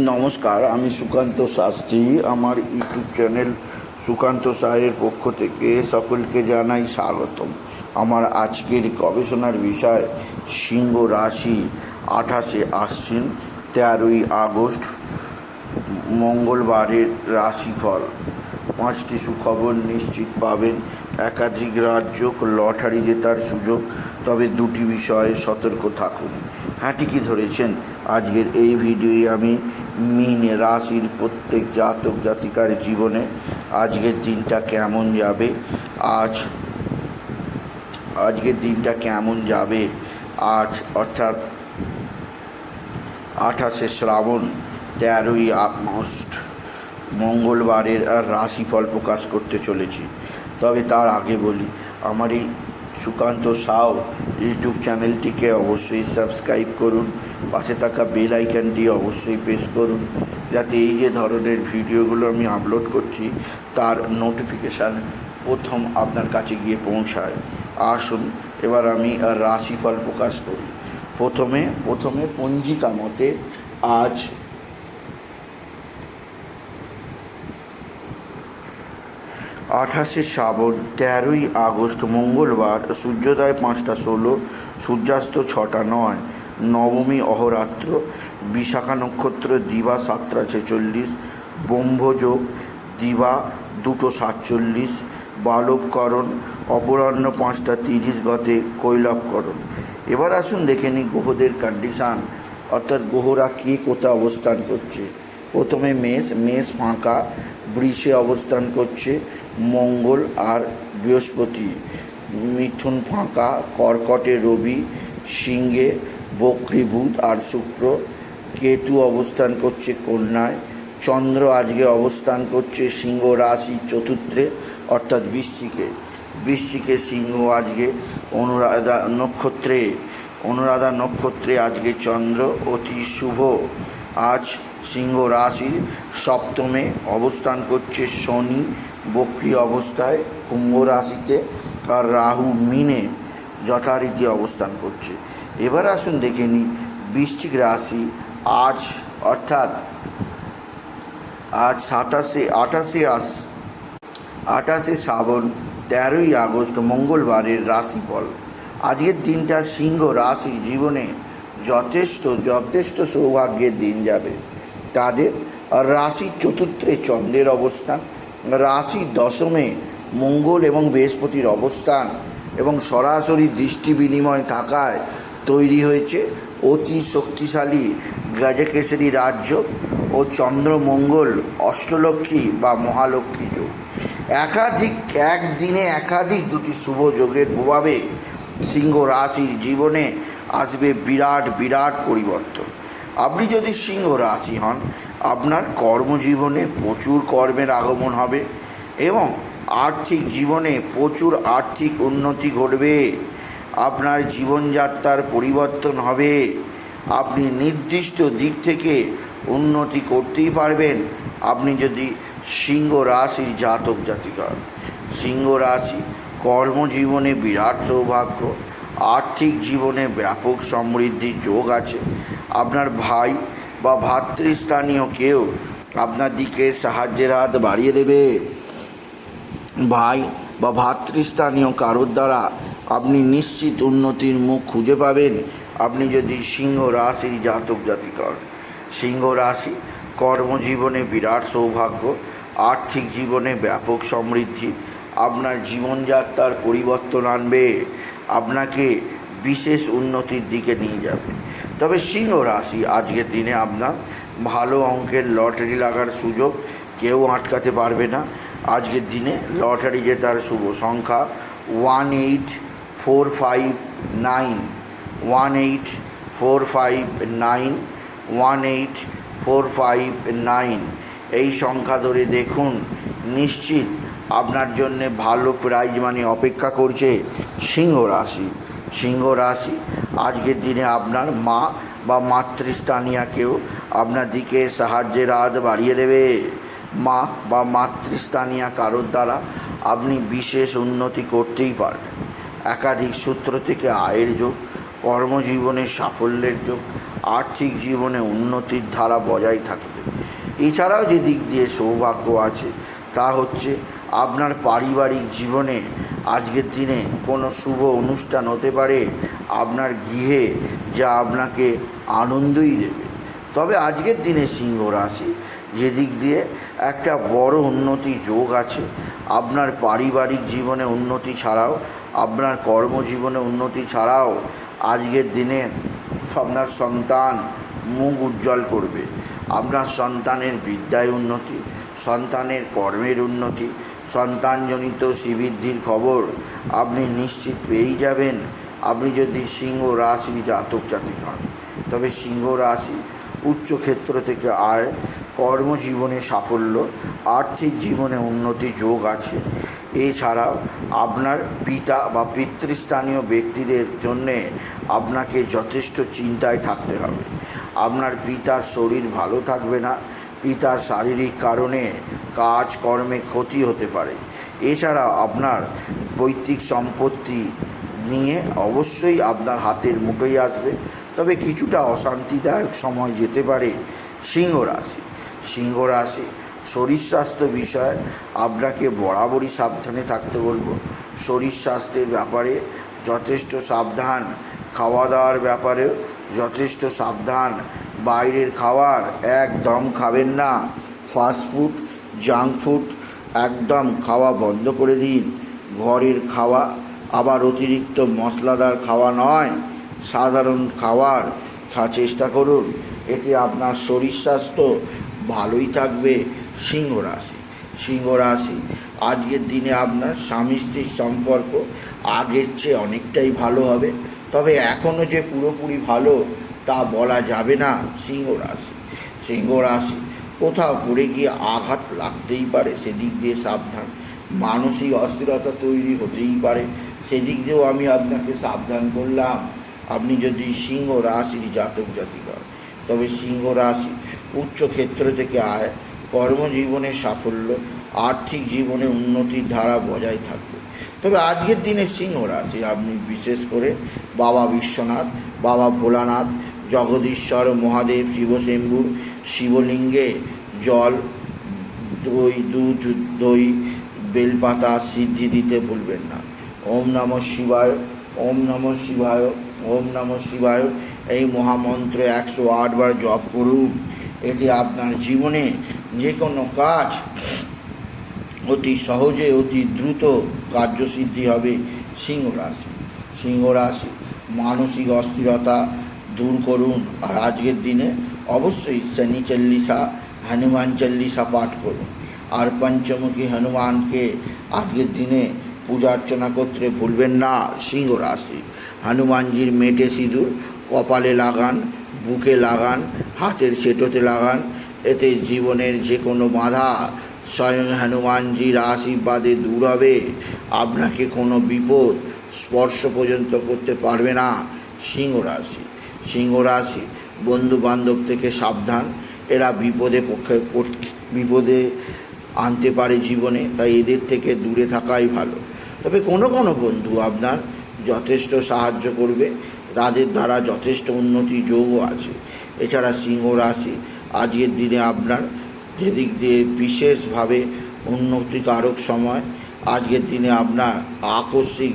নমস্কার, আমি সুকান্ত শাস্ত্রী। আমার ইউটিউব চ্যানেল সুকান্ত সাহের পক্ষ থেকে সকলকে জানাই স্বাগতম। আমার আজকের গবেষণার বিষয় সিংহ রাশি 28শে আশ্বিন 13ই আগস্ট মঙ্গলবারের রাশিফল। 5টি সুখবর নিশ্চিত পাবেন। একাধিক রাজ্য লটারি জেতার সুযোগ, তবে 2টি বিষয়ে সতর্ক থাকুন। হ্যাঁ, ঠিকই ধরেছেন। আজকের এই ভিডিওয়ে আমি মীন রাশির প্রত্যেক জাতক জাতিকার জীবনে আজকের দিনটা কেমন যাবে আজ অর্থাৎ 28শে শ্রাবণ 13ই আগস্ট মঙ্গলবারের রাশিফল প্রকাশ করতে চলেছি। তবে তার আগে বলি, আমার এই সুকান্ত সাউ ইউটিউব চ্যানেলটিকে অবশ্যই সাবস্ক্রাইব করুন, পাশে থাকা বেল আইকনটি অবশ্যই প্রেস করুন, যাতে এই যে ধরনের ভিডিওগুলো আমি আপলোড করছি তার নোটিফিকেশান প্রথম আপনার কাছে গিয়ে পৌঁছায়। আসুন এবার আমি রাশিফল প্রকাশ করি। প্রথমে পঞ্জিকা মতে আজ 28শে শ্রাবণ 13ই আগস্ট মঙ্গলবার, সূর্যোদয় 5টা 16, সূর্যাস্ত 6টা 9, নবমী অহরাত্র, বিশাখা নক্ষত্র দিবা 7টা 46, ব্রহ্মযোগ দিবা 2টো 47, বালবকরণ অপরাহ্ন 5টা 30 গতে কৈলবকরণ। এবার আসুন দেখে নিই গ্রহদের কন্ডিশান, অর্থাৎ গ্রহরা কে কোথায় অবস্থান করছে। প্রথমে মেষ ফাঁকা, বৃষে অবস্থান করছে মঙ্গল আর বৃহস্পতি, মিথুন ফাঁকা, কর্কটে রবি, সিংহে বক্রী বুধ আর শুক্র, কেতু অবস্থান করছে কন্যায়, চন্দ্র আজকে অবস্থান করছে সিংহ রাশি চতুর্থে অর্থাৎ বৃশ্চিকে সিংহ আজকে অনুরাধা নক্ষত্রে আজকে চন্দ্র অতি শুভ। আজ সিংহ রাশির সপ্তমে অবস্থান করছে শনি বক্রী অবস্থায় কুম্ভ রাশিতে, আর রাহু মিনে যথারীতি অবস্থান করছে। এবার আসুন দেখে নিই বৃশ্চিক রাশি আজ অর্থাৎ 28শে শ্রাবণ 13ই আগস্ট মঙ্গলবারের রাশিফল। আজকের দিনটা সিংহ রাশির জীবনে যথেষ্ট সৌভাগ্যের দিন যাবে। তাদের রাশির চতুর্থে চন্দ্রের অবস্থান, রাশির দশমে মঙ্গল এবং বৃহস্পতির অবস্থান এবং সরাসরি দৃষ্টি বিনিময় থাকায় তৈরি হয়েছে অতি শক্তিশালী গজকেশরী রাজ্য ও চন্দ্রমঙ্গল অষ্টলক্ষ্মী বা মহালক্ষ্মী যোগ। একদিনে একাধিক 2টি শুভ যোগের প্রভাবে সিংহ রাশির জীবনে আসবে বিরাট পরিবর্তন। আপনি যদি সিংহ রাশি হন, আপনার কর্মজীবনে প্রচুর কর্মের আগমন হবে এবং আর্থিক জীবনে প্রচুর আর্থিক উন্নতি ঘটবে। আপনার জীবনযাত্রার পরিবর্তন হবে। আপনি নির্দিষ্ট দিক থেকে উন্নতি করতেই পারবেন আপনি যদি সিংহ রাশির জাতক জাতিকা। সিংহ রাশি কর্মজীবনে বিরাট সৌভাগ্য, আর্থিক জীবনে ব্যাপক সমৃদ্ধির যোগ আছে। আপনার ভাই বা ভাতৃস্থানীয় কেউ আপনার দিকে সাহায্যের হাত বাড়িয়ে দেবে। ভাই বা ভাতৃস্থানীয় কারোর দ্বারা আপনি নিশ্চিত উন্নতির মুখ খুঁজে পাবেন আপনি যদি সিংহ রাশির জাতক জাতিকা। সিংহ রাশি কর্মজীবনে বিরাট সৌভাগ্য, আর্থিক জীবনে ব্যাপক সমৃদ্ধি, আপনার জীবনযাত্রার পরিবর্তন আনবে, আপনাকে বিশেষ উন্নতির দিকে নিয়ে যাবে। তবে সিংহ রাশি আজকের দিনে আপনার ভালো অঙ্কের লটারি লাগার সুযোগ কেউ আটকাতে পারবে না। আজকের দিনে লটারি জেতার শুভ সংখ্যা 18459, 18459 এই সংখ্যা ধরে দেখুন, নিশ্চিত আপনার জন্য ভালো প্রাইজ মানি অপেক্ষা করছে সিংহ রাশি আজকের দিনে আপনার মা বা মাতৃস্থানীয় কেউ আপনার দিকে সাহায্যের হাত বাড়িয়ে দেবে। মা বা মাতৃস্থানীয় কারোর দ্বারা আপনি বিশেষ উন্নতি করতেই পারবেন। একাধিক সূত্র থেকে আয়ের যোগ, কর্মজীবনে সাফল্যের যোগ, আর্থিক জীবনে উন্নতির ধারা বজায় থাকবে। এছাড়াও যে দিক দিয়ে সৌভাগ্য আছে তা হচ্ছে আপনার পারিবারিক জীবনে আজকের দিনে কোনো শুভ অনুষ্ঠান হতে পারে আপনার গৃহে, যা আপনাকে আনন্দই দেবে। তবে আজকের দিনে সিংহ রাশি যে দিক দিয়ে একটা বড় উন্নতি যোগ আছে, আপনার পারিবারিক জীবনে উন্নতি ছাড়াও আপনার কর্মজীবনে উন্নতি ছাড়াও আজকের দিনে আপনার সন্তান মুখ উজ্জ্বল করবে। আপনার সন্তানের বিদ্যায় উন্নতি, সন্তানের কর্মের উন্নতি, সন্তানজনিত শ্রীবৃদ্ধির খবর আপনি নিশ্চিত পেয়েই যাবেন আপনি যদি সিংহ রাশির জাতক জাতিক হন। তবে সিংহ রাশি উচ্চক্ষেত্র থেকে আয়, কর্মজীবনে সাফল্য, আর্থিক জীবনে উন্নতি যোগ আছে। এছাড়াও আপনার পিতা বা পিতৃস্থানীয় ব্যক্তিদের জন্যে আপনাকে যথেষ্ট চিন্তায় থাকতে হবে। আপনার পিতার শরীর ভালো থাকবে না, পিতার শারীরিক কারণে কাজকর্মে ক্ষতি হতে পারে। এছাড়া আপনার পৈতৃক সম্পত্তি নিয়ে অবশ্যই আপনার হাতের মুঠোয় আসবে। তবে কিছুটা অশান্তিদায়ক সময় যেতে পারে সিংহ রাশি। সিংহ রাশি শরীর স্বাস্থ্য বিষয়ে আপনাকে বরাবরই সাবধানে থাকতে বলবো। শরীর স্বাস্থ্যের ব্যাপারে যথেষ্ট সাবধান, খাওয়া দাওয়ার ব্যাপারেও যথেষ্ট সাবধান। বাইরের খাবার একদম খাবেন না। ফাস্টফুড, জাঙ্ক ফুড একদম খাওয়া বন্ধ করে দিন। ঘরের খাওয়া আবার অতিরিক্ত মশলাদার খাওয়া নয়, সাধারণ খাবার চেষ্টা করুন। এতে আপনার শরীর স্বাস্থ্য ভালোই থাকবে। সিংহ রাশি, সিংহ রাশি আজকের দিনে আপনার স্বামী স্ত্রীর সম্পর্ক আগের চেয়ে অনেকটাই ভালো হবে। তবে এখনও যে পুরোপুরি ভালো তা বলা যাবে না। সিংহ রাশি, সিংহ রাশি কোথাও পড়ে গিয়ে আঘাত লাগতেই পারে, সেদিক দিয়ে সাবধান। মানসিক অস্থিরতা তৈরি হতেই পারে, সেদিক দিয়েও আমি আপনাকে সাবধান করলাম আপনি যদি সিংহ রাশির জাতক জাতিকা। তবে সিংহ রাশি উচ্চক্ষেত্র থেকে আয়, কর্মজীবনে সাফল্য, আর্থিক জীবনে উন্নতির ধারা বজায় থাকবে। তবে আজকের দিনে সিংহ রাশি আপনি বিশেষ করে বাবা বিশ্বনাথ, বাবা ভোলানাথ, জগদীশ্বর মহাদেব, শিবশম্ভুর শিবলিঙ্গে জল, দই, দুধ, দই, বেলপাতা সিদ্ধি দিতে ভুলবেন না। ওম নমঃ শিবায়, ওম নমঃ শিবায়, ওম নমঃ শিবায় এই মহামন্ত্র 108 বার জপ করুন। এতে আপনার জীবনে যে কোনো কাজ অতি সহজে, অতি দ্রুত কার্যসিদ্ধি হবে। সিংহ রাশি, সিংহ রাশি মানসিক অস্থিরতা দূর করুন। আর আজকের দিনে অবশ্যই শনি চল্লিশা, হনুমান চল্লিশা পাঠ করুন। আর পঞ্চমুখী হনুমানকে আজকের দিনে পূজা অর্চনা করতে ভুলবেন না। সিংহ রাশি হনুমানজির মেটে সিঁদুর কপালে লাগান, বুকে লাগান, হাতের সেটোতে লাগান। এতে জীবনের যে কোনো বাধা স্বয়ং হনুমানজির আশীর্বাদে দূর হবে। আপনাকে কোনো বিপদ স্পর্শ পর্যন্ত করতে পারবে না। সিংহ রাশি, সিংহ রাশি বন্ধু বান্ধব থেকে সাবধান। এরা বিপদে আনতে পারে জীবনে, তাই এদের থেকে দূরে থাকাই ভালো। তবে কোনো কোনো বন্ধু আপনার যথেষ্ট সাহায্য করবে, তাদের দ্বারা যথেষ্ট উন্নতি যোগও আছে। এছাড়া সিংহ রাশি আজকের দিনে আপনার যেদিক দিয়ে বিশেষভাবে উন্নতিকারক সময়। আজকের দিনে আপনার আকস্মিক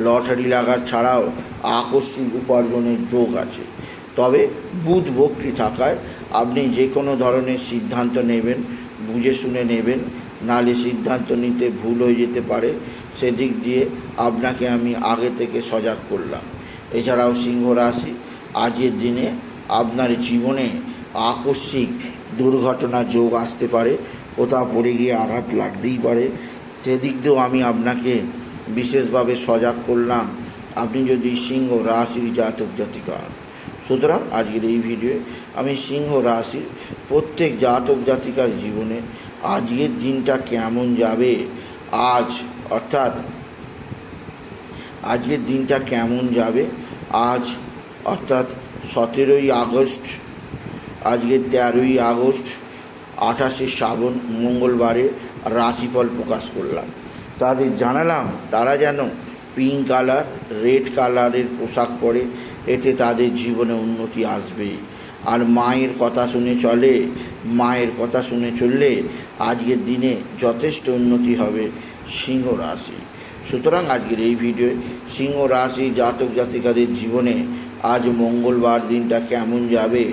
লটারি লাগার ছাড়াও আকস্মিক উপার্জনের যোগ আছে। তবে বুধ বক্রী থাকায় আপনি যে কোনো ধরনের সিদ্ধান্ত নেবেন বুঝে শুনে নেবেন, নালে সিদ্ধান্ত নিতে ভুল হয়ে যেতে পারে। সেদিক দিয়ে আপনাকে আমি আগে থেকে সজাগ করলাম। এছাড়াও সিংহ রাশি আজকের দিনে আপনার জীবনে আকস্মিক দুর্ঘটনা যোগ আসতে পারে, কোথাও পড়ে গিয়ে আঘাত লাগতেই পারে। সেদিক দিয়েও আমি আপনাকে বিশেষভাবে সজাগ করলাম আপনি যদি সিংহ রাশির জাতক জাতিকা হন। সুতরাং আজকের এই ভিডিওয়ে আমি সিংহ রাশির প্রত্যেক জাতক জাতিকার জীবনে আজকের দিনটা কেমন যাবে, আজকের দিনটা কেমন যাবে আজ অর্থাৎ 17ই আগস্ট, আজকে 13ই আগস্ট 28শে শ্রাবণ মঙ্গলবারে রাশিফল প্রকাশ করলাম। তাদের জানালাম তারা যেন পিঙ্ক কালার, রেড কালারের পোশাক পরে, এতে তাদের জীবনে উন্নতি আসবে। আর মায়ের কথা শুনে চলে, মায়ের কথা শুনে চললে আজকের দিনে যথেষ্ট উন্নতি হবে সিংহ রাশি। সুতরাং আজকের এই ভিডিওয়ে সিংহ রাশি জাতক জাতিকাদের জীবনে আজ মঙ্গলবার দিনটা কেমন যাবে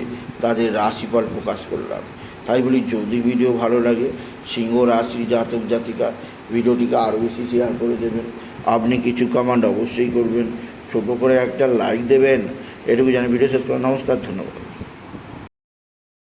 তাদের রাশিফল প্রকাশ করলাম। তাই বলি, যদি ভিডিও ভালো লাগে সিংহ রাশি জাতক জাতিকা ভিডিওটিকে আরও বেশি শেয়ার করে দেবেন। আপনি কিছু কমেন্ট অবশ্যই করবেন, ছোটো করে একটা লাইক দেবেন। এটুকু জানি ভিডিও শেষ করা। নমস্কার, ধন্যবাদ।